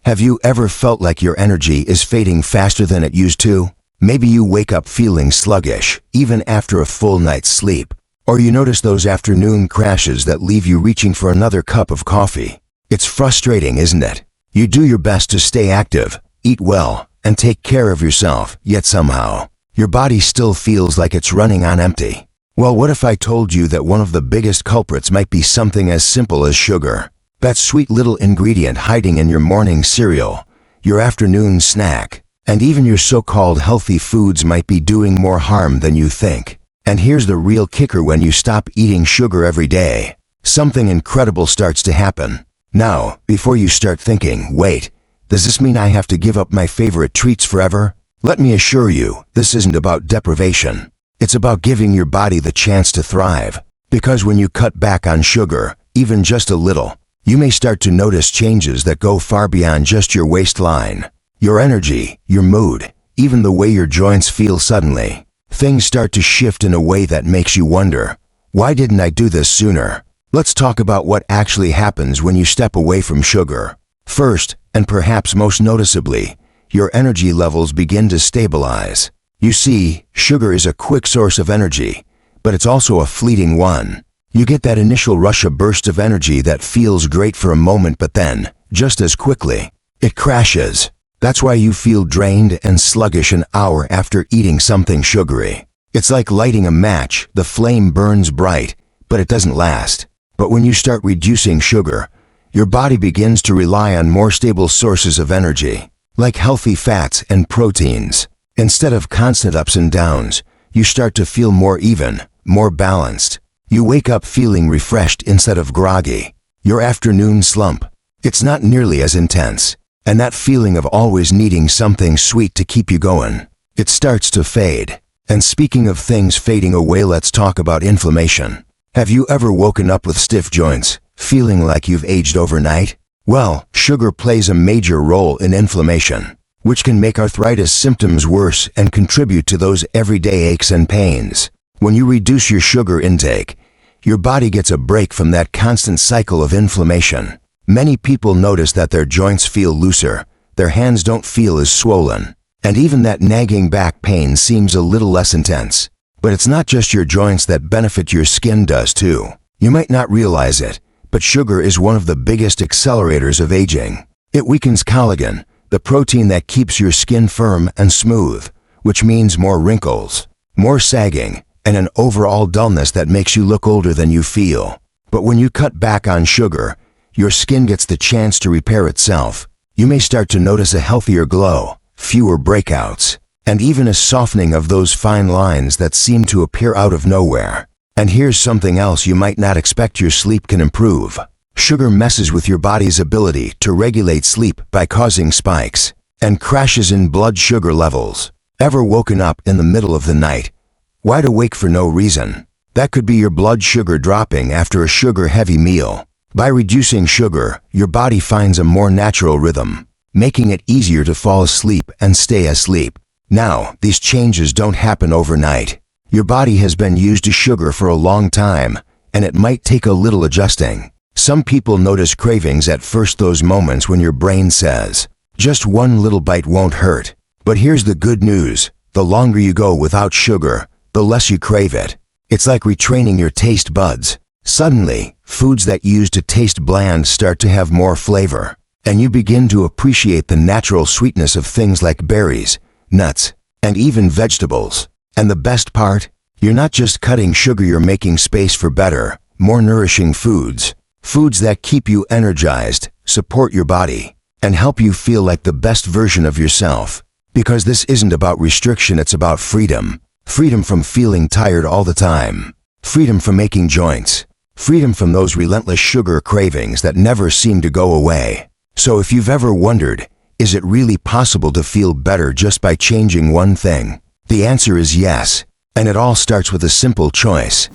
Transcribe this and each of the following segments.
Have you ever felt like your energy is fading faster than it used to? Maybe you wake up feeling sluggish, even after a full night's sleep. Or you notice those afternoon crashes that leave you reaching for another cup of coffee. It's frustrating, isn't it? You do your best to stay active, eat well, and take care of yourself, yet somehow, your body still feels like it's running on empty. Well, what if I told you that one of the biggest culprits might be something as simple as sugar? That sweet little ingredient hiding in your morning cereal, your afternoon snack, and even your so-called healthy foods might be doing more harm than you think. And here's the real kicker: when you stop eating sugar every day, something incredible starts to happen. Now, before you start thinking, wait, does this mean I have to give up my favorite treats forever? Let me assure you, this isn't about deprivation. It's about giving your body the chance to thrive. Because when you cut back on sugar, even just a little, you may start to notice changes that go far beyond just your waistline. Your energy, your mood, even the way your joints feel suddenly. Things start to shift in a way that makes you wonder, why didn't I do this sooner? Let's talk about what actually happens when you step away from sugar. First, and perhaps most noticeably, your energy levels begin to stabilize. You see, sugar is a quick source of energy, but it's also a fleeting one. You get that initial rush, a burst of energy that feels great for a moment, but then, just as quickly, it crashes. That's why you feel drained and sluggish an hour after eating something sugary. It's like lighting a match. The flame burns bright, but it doesn't last. But when you start reducing sugar, your body begins to rely on more stable sources of energy, like healthy fats and proteins. Instead of constant ups and downs, you start to feel more even, more balanced. You wake up feeling refreshed instead of groggy. Your afternoon slump, it's not nearly as intense. And that feeling of always needing something sweet to keep you going, it starts to fade. And speaking of things fading away, let's talk about inflammation. Have you ever woken up with stiff joints, feeling like you've aged overnight? Well, sugar plays a major role in inflammation, which can make arthritis symptoms worse and contribute to those everyday aches and pains. When you reduce your sugar intake, your body gets a break from that constant cycle of inflammation. Many people notice that their joints feel looser, their hands don't feel as swollen, and even that nagging back pain seems a little less intense. But it's not just your joints that benefit, your skin does too. You might not realize it, but sugar is one of the biggest accelerators of aging. It weakens collagen, the protein that keeps your skin firm and smooth, which means more wrinkles, more sagging, and an overall dullness that makes you look older than you feel. But when you cut back on sugar, your skin gets the chance to repair itself. You may start to notice a healthier glow, fewer breakouts, and even a softening of those fine lines that seem to appear out of nowhere. And here's something else you might not expect: your sleep can improve. Sugar messes with your body's ability to regulate sleep by causing spikes and crashes in blood sugar levels. Ever woken up in the middle of the night, wide awake for no reason? That could be your blood sugar dropping after a sugar-heavy meal. By reducing sugar, your body finds a more natural rhythm, making it easier to fall asleep and stay asleep. Now, these changes don't happen overnight. Your body has been used to sugar for a long time, and it might take a little adjusting. Some people notice cravings at first, those moments when your brain says, just one little bite won't hurt. But here's the good news: the longer you go without sugar, the less you crave it. It's like retraining your taste buds. Suddenly, foods that used to taste bland start to have more flavor, and you begin to appreciate the natural sweetness of things like berries, nuts, and even vegetables. And the best part? You're not just cutting sugar, you're making space for better, more nourishing foods. Foods that keep you energized, support your body, and help you feel like the best version of yourself. Because this isn't about restriction, it's about freedom. Freedom from feeling tired all the time. Freedom from aching joints. Freedom from those relentless sugar cravings that never seem to go away. So if you've ever wondered, is it really possible to feel better just by changing one thing? The answer is yes, and it all starts with a simple choice.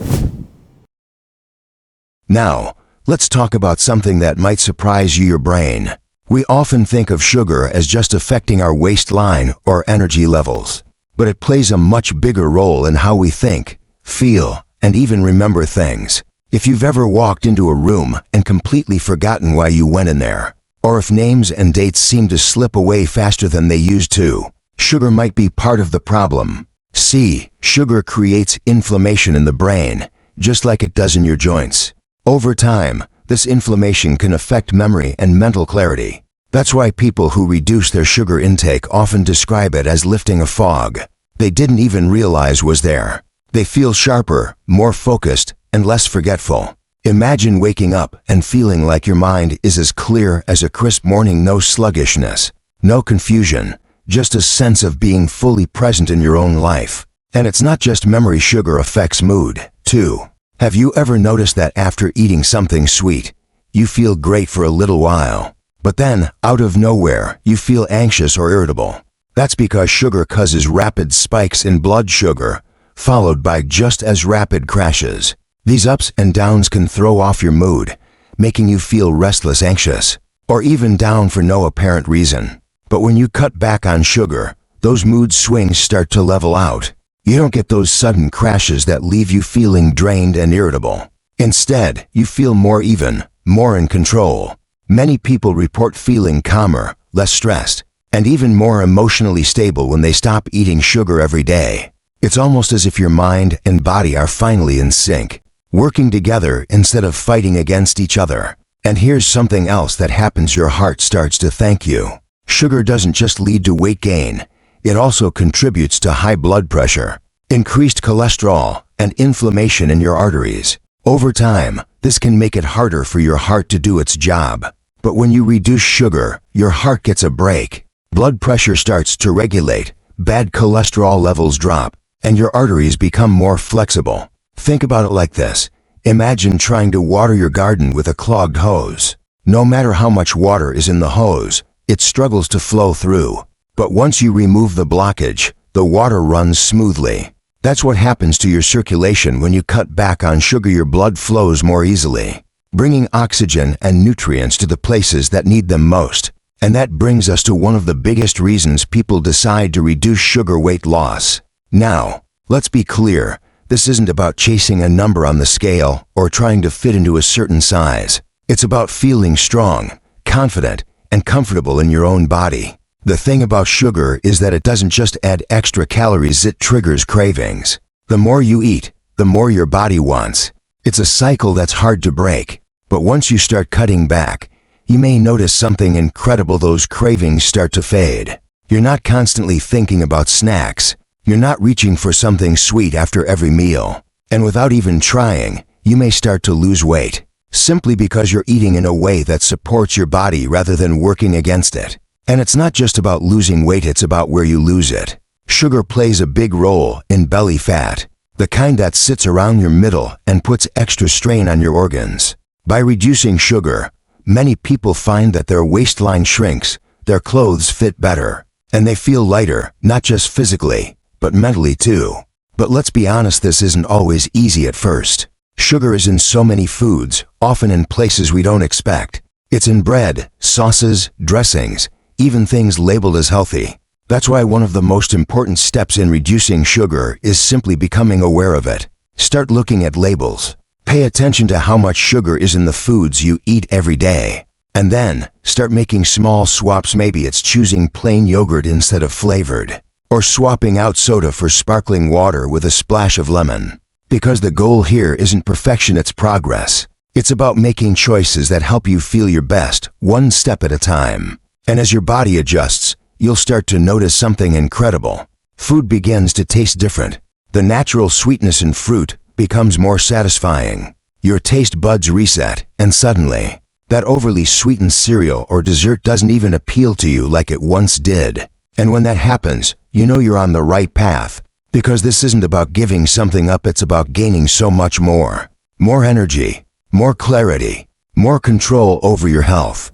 Now, let's talk about something that might surprise you: your brain. We often think of sugar as just affecting our waistline or energy levels, but it plays a much bigger role in how we think, feel, and even remember things. If you've ever walked into a room and completely forgotten why you went in there, Or if names and dates seem to slip away faster than they used to, sugar might be part of the problem. C. Sugar creates inflammation in the brain, just like it does in your joints. Over time, this inflammation can affect memory and mental clarity. That's why people who reduce their sugar intake often describe it as lifting a fog they didn't even realize was there. They feel sharper, more focused, and less forgetful. Imagine waking up and feeling like your mind is as clear as a crisp morning, no sluggishness, no confusion, just a sense of being fully present in your own life. And it's not just memory, sugar affects mood, too. Have you ever noticed that after eating something sweet, you feel great for a little while, but then, out of nowhere, you feel anxious or irritable? That's because sugar causes rapid spikes in blood sugar, followed by just as rapid crashes. These ups and downs can throw off your mood, making you feel restless, anxious, or even down for no apparent reason. But when you cut back on sugar, those mood swings start to level out. You don't get those sudden crashes that leave you feeling drained and irritable. Instead, you feel more even, more in control. Many people report feeling calmer, less stressed, and even more emotionally stable when they stop eating sugar every day. It's almost as if your mind and body are finally in sync, working together instead of fighting against each other. And here's something else that happens: your heart starts to thank you. Sugar doesn't just lead to weight gain, it also contributes to high blood pressure, increased cholesterol, and inflammation in your arteries. Over time, this can make it harder for your heart to do its job. But when you reduce sugar, your heart gets a break. Blood pressure starts to regulate, bad cholesterol levels drop, and your arteries become more flexible. Think about it like this. Imagine trying to water your garden with a clogged hose. No matter how much water is in the hose, it struggles to flow through. But once you remove the blockage, the water runs smoothly. That's what happens to your circulation when you cut back on sugar. Your blood flows more easily, bringing oxygen and nutrients to the places that need them most. And that brings us to one of the biggest reasons people decide to reduce sugar: weight loss. Now, let's be clear. This isn't about chasing a number on the scale or trying to fit into a certain size. It's about feeling strong, confident, and comfortable in your own body. The thing about sugar is that it doesn't just add extra calories, it triggers cravings. The more you eat, the more your body wants. It's a cycle that's hard to break. But once you start cutting back, you may notice something incredible: those cravings start to fade. You're not constantly thinking about snacks. You're not reaching for something sweet after every meal. And without even trying, you may start to lose weight, simply because you're eating in a way that supports your body rather than working against it. And it's not just about losing weight, it's about where you lose it. Sugar plays a big role in belly fat, the kind that sits around your middle and puts extra strain on your organs. By reducing sugar, many people find that their waistline shrinks, their clothes fit better, and they feel lighter, not just physically, but mentally too. But let's be honest, this isn't always easy at first. Sugar is in so many foods, often in places we don't expect. It's in bread, sauces, dressings, even things labeled as healthy. That's why one of the most important steps in reducing sugar is simply becoming aware of it. Start looking at labels. Pay attention to how much sugar is in the foods you eat every day. And then, start making small swaps. Maybe it's choosing plain yogurt instead of flavored, or swapping out soda for sparkling water with a splash of lemon. Because the goal here isn't perfection, it's progress. It's about making choices that help you feel your best, one step at a time. And as your body adjusts, you'll start to notice something incredible. Food begins to taste different. The natural sweetness in fruit becomes more satisfying. Your taste buds reset, and suddenly, that overly sweetened cereal or dessert doesn't even appeal to you like it once did. And when that happens, you know you're on the right path. Because this isn't about giving something up, it's about gaining so much more. More energy, more clarity, more control over your health.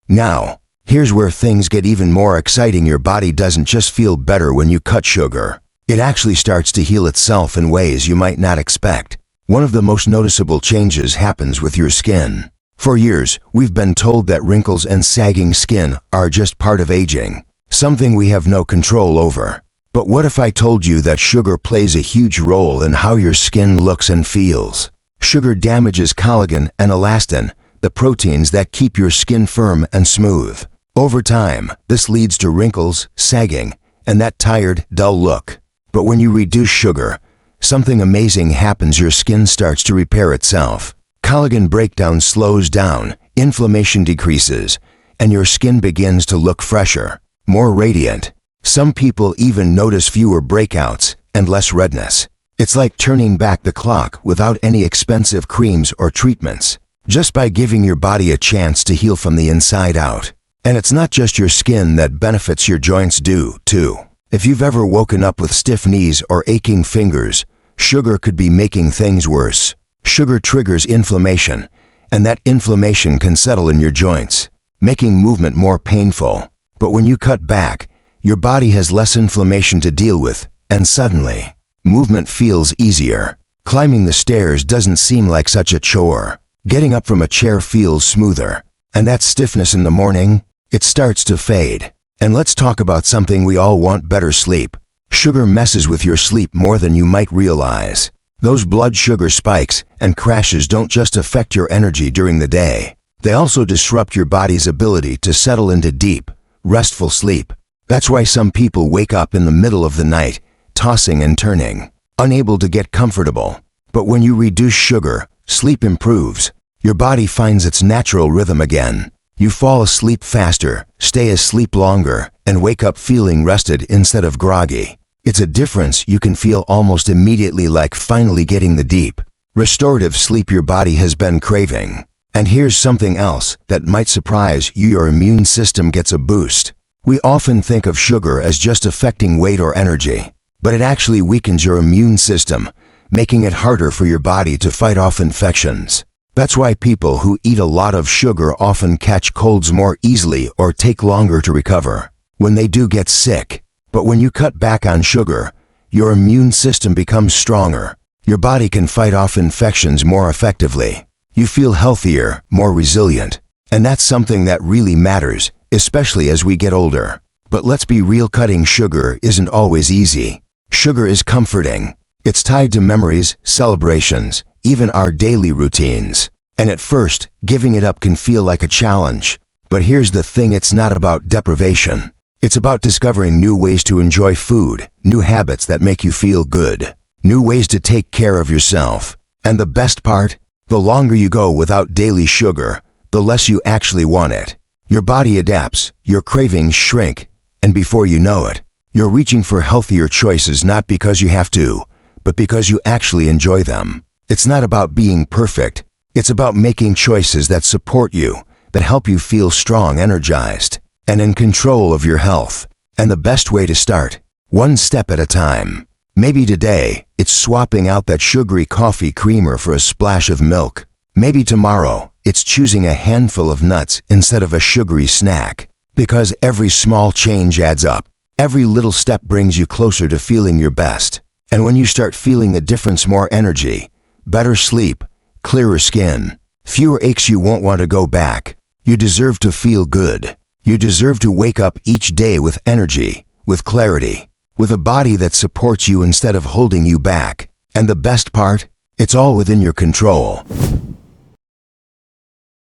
Now, here's where things get even more exciting. Your body doesn't just feel better when you cut sugar. It actually starts to heal itself in ways you might not expect. One of the most noticeable changes happens with your skin. For years, we've been told that wrinkles and sagging skin are just part of aging, something we have no control over. But what if I told you that sugar plays a huge role in how your skin looks and feels? Sugar damages collagen and elastin, the proteins that keep your skin firm and smooth. Over time, this leads to wrinkles, sagging, and that tired, dull look. But when you reduce sugar, something amazing happens. Your skin starts to repair itself. Collagen breakdown slows down, inflammation decreases, and your skin begins to look fresher, more radiant. Some people even notice fewer breakouts and less redness. It's like turning back the clock without any expensive creams or treatments, just by giving your body a chance to heal from the inside out. And it's not just your skin that benefits, your joints do, too. If you've ever woken up with stiff knees or aching fingers, sugar could be making things worse. Sugar triggers inflammation, and that inflammation can settle in your joints, making movement more painful. But when you cut back, your body has less inflammation to deal with, and suddenly, movement feels easier. Climbing the stairs doesn't seem like such a chore. Getting up from a chair feels smoother. And that stiffness in the morning, it starts to fade. And let's talk about something we all want: better sleep. Sugar messes with your sleep more than you might realize. Those blood sugar spikes and crashes don't just affect your energy during the day. They also disrupt your body's ability to settle into deep, restful sleep. That's why some people wake up in the middle of the night, tossing and turning, unable to get comfortable. But when you reduce sugar, sleep improves. Your body finds its natural rhythm again. You fall asleep faster, stay asleep longer, and wake up feeling rested instead of groggy. It's a difference you can feel almost immediately, like finally getting the deep, restorative sleep your body has been craving. And here's something else that might surprise you: your immune system gets a boost. We often think of sugar as just affecting weight or energy, but it actually weakens your immune system, making it harder for your body to fight off infections. That's why people who eat a lot of sugar often catch colds more easily or take longer to recover when they do get sick. But when you cut back on sugar, your immune system becomes stronger. Your body can fight off infections more effectively. You feel healthier, more resilient. And that's something that really matters, especially as we get older. But let's be real, cutting sugar isn't always easy. Sugar is comforting. It's tied to memories, celebrations, even our daily routines. And at first, giving it up can feel like a challenge. But here's the thing: it's not about deprivation. It's about discovering new ways to enjoy food, new habits that make you feel good, new ways to take care of yourself. And the best part? The longer you go without daily sugar, the less you actually want it. Your body adapts, your cravings shrink, and before you know it, you're reaching for healthier choices, not because you have to, but because you actually enjoy them. It's not about being perfect. It's about making choices that support you, that help you feel strong, energized, and in control of your health. And the best way to start, one step at a time. Maybe today, it's swapping out that sugary coffee creamer for a splash of milk. Maybe tomorrow, it's choosing a handful of nuts instead of a sugary snack. Because every small change adds up. Every little step brings you closer to feeling your best. And when you start feeling the difference, more energy, better sleep, clearer skin, fewer aches, you won't want to go back. You deserve to feel good. You deserve to wake up each day with energy, with clarity, with a body that supports you instead of holding you back. And the best part? It's all within your control.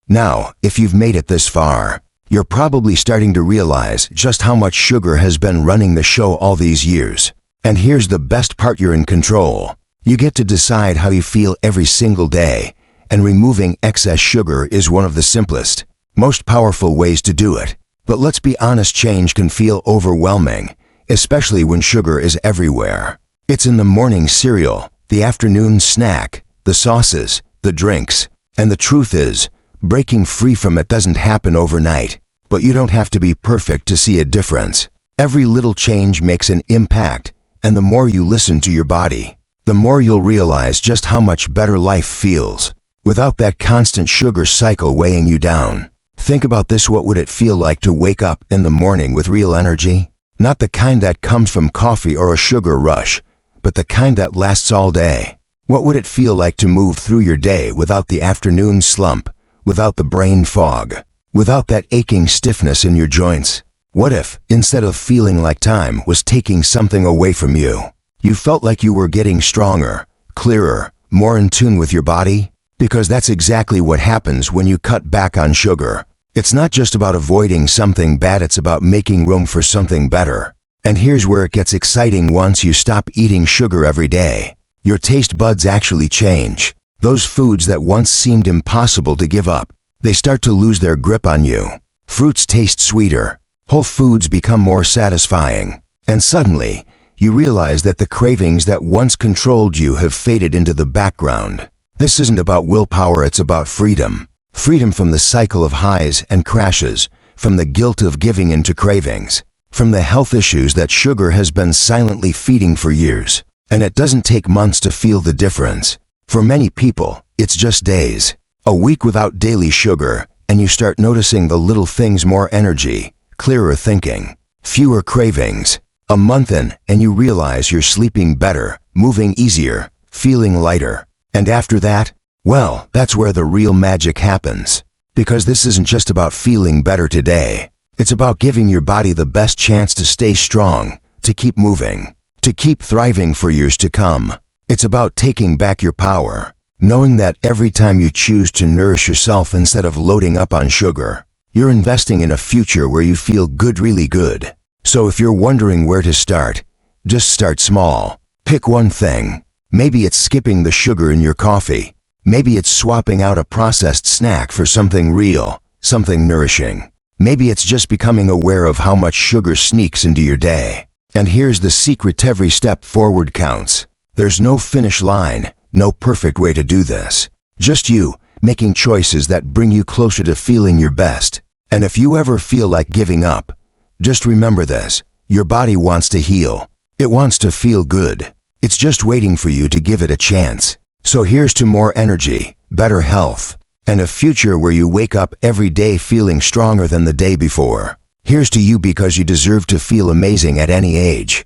Now, if you've made it this far, you're probably starting to realize just how much sugar has been running the show all these years. And here's the best part: you're in control. You get to decide how you feel every single day, and removing excess sugar is one of the simplest, most powerful ways to do it. But let's be honest, change can feel overwhelming, especially when sugar is everywhere. It's in the morning cereal, the afternoon snack, the sauces, the drinks. And the truth is, breaking free from it doesn't happen overnight. But you don't have to be perfect to see a difference. Every little change makes an impact, and the more you listen to your body, the more you'll realize just how much better life feels, without that constant sugar cycle weighing you down. Think about this: what would it feel like to wake up in the morning with real energy? Not the kind that comes from coffee or a sugar rush, but the kind that lasts all day. What would it feel like to move through your day without the afternoon slump, without the brain fog, without that aching stiffness in your joints? What if, instead of feeling like time was taking something away from you, you felt like you were getting stronger, clearer, more in tune with your body? Because that's exactly what happens when you cut back on sugar. It's not just about avoiding something bad, it's about making room for something better. And here's where it gets exciting. Once you stop eating sugar every day, your taste buds actually change. Those foods that once seemed impossible to give up, they start to lose their grip on you. Fruits taste sweeter, whole foods become more satisfying, and suddenly, you realize that the cravings that once controlled you have faded into the background. This isn't about willpower, it's about freedom. Freedom from the cycle of highs and crashes, from the guilt of giving in to cravings, from the health issues that sugar has been silently feeding for years. And it doesn't take months to feel the difference. For many people, it's just days. A week without daily sugar, and you start noticing the little things: more energy, clearer thinking, fewer cravings. A month in, and you realize you're sleeping better, moving easier, feeling lighter. And after that, well, that's where the real magic happens. Because this isn't just about feeling better today. It's about giving your body the best chance to stay strong, to keep moving, to keep thriving for years to come. It's about taking back your power, knowing that every time you choose to nourish yourself instead of loading up on sugar, you're investing in a future where you feel good, really good. So if you're wondering where to start, just start small. Pick one thing. Maybe it's skipping the sugar in your coffee. Maybe it's swapping out a processed snack for something real, something nourishing. Maybe it's just becoming aware of how much sugar sneaks into your day. And here's the secret: every step forward counts. There's no finish line, no perfect way to do this. Just you, making choices that bring you closer to feeling your best. And if you ever feel like giving up, just remember this: your body wants to heal. It wants to feel good. It's just waiting for you to give it a chance. So here's to more energy, better health, and a future where you wake up every day feeling stronger than the day before. Here's to you, because you deserve to feel amazing at any age.